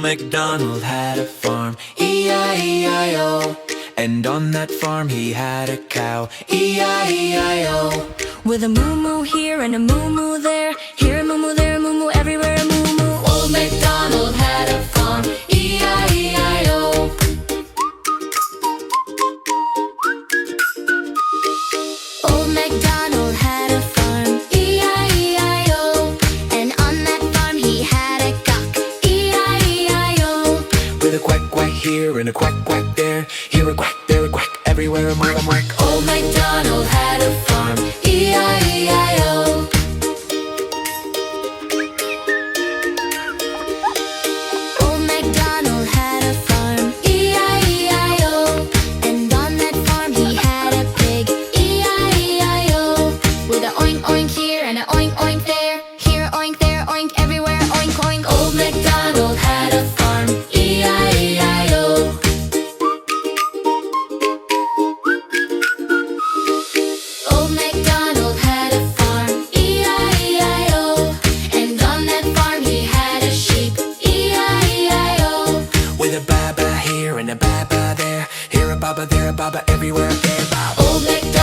MacDonald had a farm, E-I-E-I-O. And on that farm he had a cow, E-I-E-I-O. With a moo-moo here and a moo-moo there, here a moo-moo, there a moo-moo, everywhere a moo-moo. Old MacDonald had a farm, E-I-E-I-O. Old MacDonald had a farm, E-I-E-I-O. and on that farm he had a cock, E-I-E-I-O. With a quack quack here and a quack quack there, here a quack, there a quack, everywhere a mark, a mark. Old MacDonald had a farm, E-I-E-I-O. Old MacDonald had a farm, E-I-E-I-O. and on that farm he had a pig, E-I-E-I-O. with a oink oink here and a oink oink there, here oink, there oink, everywhere oink oink. Old MacDonald had a farm, E-I-E-I-O. Old MacDonald had a farm, E-I-E-I-O. and on that farm he had a sheep, E-I-E-I-O. With a baba here and a baba there, here a baba, there a baba, everywhere a bear. Old MacDonald